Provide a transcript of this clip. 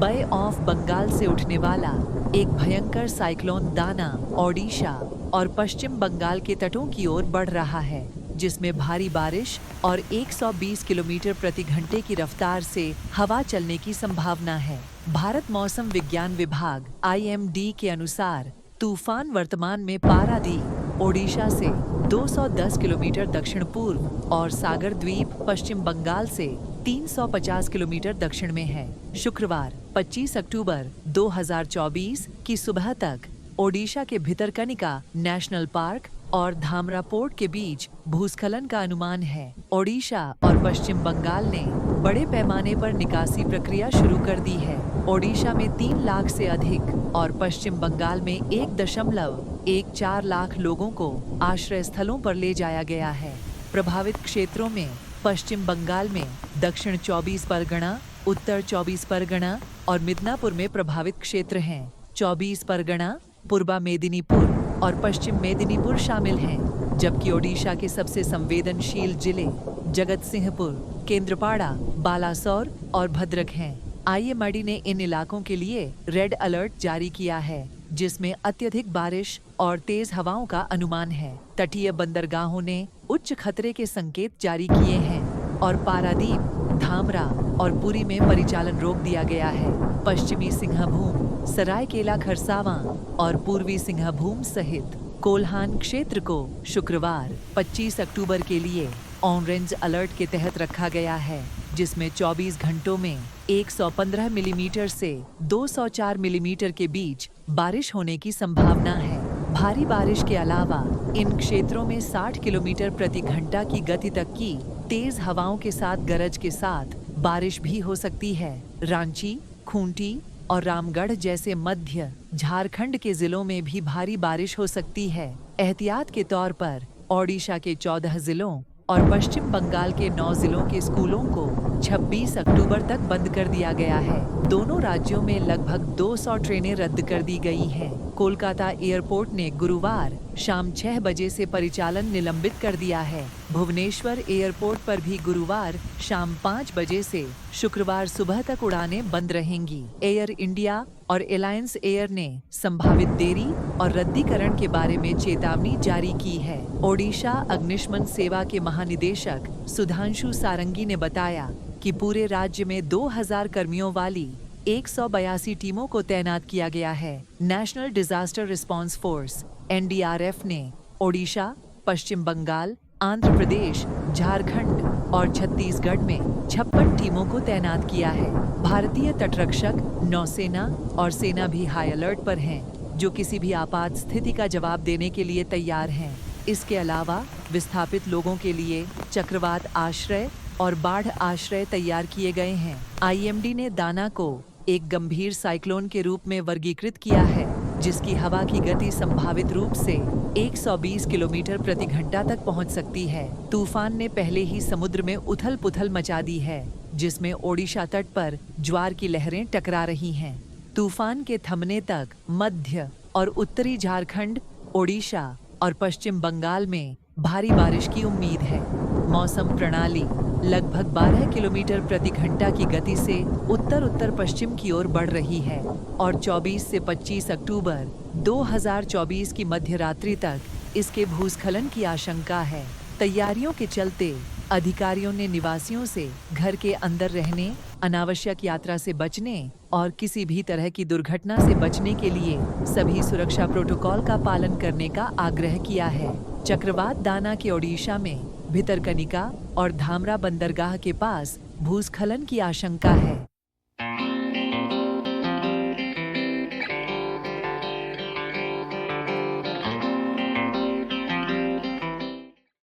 बे of Bengal से उठने वाला एक भयंकर साइक्लोन दाना ओडिशा और पश्चिम बंगाल के तटों की ओर बढ़ रहा है, जिसमें भारी बारिश और 120 किलोमीटर प्रति घंटे की रफ्तार से हवा चलने की संभावना है। भारत मौसम विज्ञान विभाग (IMD) के अनुसार तूफान वर्तमान में पारादीप ओडिशा से 210 किलोमीटर दक्षिण पूर्व और सागर द्वीप पश्चिम बंगाल से 350 किलोमीटर दक्षिण में है। शुक्रवार 25 अक्टूबर 2024 की सुबह तक ओडिशा के भितरकनिका नेशनल पार्क और धामरा पोर्ट के बीच भूस्खलन का अनुमान है। ओडिशा और पश्चिम बंगाल ने बड़े पैमाने पर निकासी प्रक्रिया शुरू कर दी है। ओडिशा में 3 लाख से अधिक और पश्चिम बंगाल में 1.14 लाख लोगों को आश्रय स्थलों पर ले जाया गया है। प्रभावित क्षेत्रों में पश्चिम बंगाल में दक्षिण 24 परगना, उत्तर 24 परगना और मिदनापुर में प्रभावित क्षेत्र हैं। 24 परगना, पूर्वा मेदिनीपुर और पश्चिम मेदिनीपुर शामिल हैं, जबकि ओडिशा के सबसे संवेदनशील जिले जगतसिंहपुर, केंद्रपाड़ा, बालासोर और भद्रक हैं। IMD ने इन इलाकों के लिए रेड अलर्ट जारी किया है, जिसमें अत्यधिक बारिश और तेज हवाओं का अनुमान है। तटीय बंदरगाहों ने उच्च खतरे के संकेत जारी किए हैं और पारादीप, धामरा और पुरी में परिचालन रोक दिया गया है। पश्चिमी सिंहभूम, सरायकेला खरसावां और पूर्वी सिंहभूम सहित कोल्हान क्षेत्र को शुक्रवार 25 अक्टूबर के लिए ऑरेंज अलर्ट के तहत रखा गया है, जिसमें 24 घंटों में 115 मिलीमीटर से 204 मिलीमीटर के बीच बारिश होने की संभावना है। भारी बारिश के अलावा इन क्षेत्रों में 60 किलोमीटर प्रति घंटा की गति तक की तेज हवाओं के साथ गरज के साथ बारिश भी हो सकती है। रांची, खूंटी और रामगढ़ जैसे मध्य झारखंड के जिलों में भी भारी बारिश हो सकती है। एहतियात के तौर पर ओडिशा के 14 जिलों और पश्चिम बंगाल के 9 जिलों के स्कूलों को 26 अक्टूबर तक बंद कर दिया गया है। दोनों राज्यों में लगभग 200 ट्रेनें रद्द कर दी गई हैं। कोलकाता एयरपोर्ट ने गुरुवार शाम 6 बजे से परिचालन निलंबित कर दिया है। भुवनेश्वर एयरपोर्ट पर भी गुरुवार शाम 5 बजे से शुक्रवार सुबह तक उड़ानें बंद रहेंगी। एयर इंडिया और एलायंस एयर ने संभावित देरी और रद्दीकरण के बारे में चेतावनी जारी की है। ओडिशा अग्निशमन सेवा के महानिदेशक सुधांशु सारंगी ने बताया कि पूरे राज्य में 2000 कर्मियों वाली 182 टीमों को तैनात किया गया है। National disaster response force (NDRF) ने ओडिशा, पश्चिम बंगाल, आंध्र प्रदेश, झारखंड और छत्तीसगढ़ में 56 टीमों को तैनात किया है। भारतीय तटरक्षक, नौसेना और सेना भी हाई अलर्ट पर हैं, जो किसी भी आपात स्थिति का जवाब देने के लिए तैयार हैं। इसके अलावा विस्थापित लोगों के लिए चक्रवात आश्रय और बाढ़ आश्रय तैयार किए गए हैं। IMD ने दाना को एक गंभीर साइक्लोन के रूप में वर्गीकृत किया है, जिसकी हवा की गति संभावित रूप से 120 किलोमीटर प्रति घंटा तक पहुंच सकती है। तूफान ने पहले ही समुद्र में उथल-पुथल मचा दी है, जिसमें ओडिशा तट पर ज्वार की लहरें टकरा रही हैं। तूफान के थमने तक मध्य और उत्तरी झारखंड, ओडिशा और पश्चिम बंगाल में भारी बारिश की उम्मीद है। मौसम प्रणाली लगभग 12 किलोमीटर प्रति घंटा की गति से उत्तर-उत्तर पश्चिम की ओर बढ़ रही है और 24 से 25 अक्टूबर 2024 की मध्य रात्रि तक इसके भूस्खलन की आशंका है। तैयारियों के चलते अधिकारियों ने निवासियों से घर के अंदर रहने, अनावश्यक यात्रा से बचने और किसी भी तरह की दुर्घटना से बचने के लिए सभी सुरक्षा प्रोटोकॉल का पालन करने का आग्रह किया है। चक्रवात दाना के ओडिशा में भितरकनिका और धामरा बंदरगाह के पास भूस्खलन की आशंका है।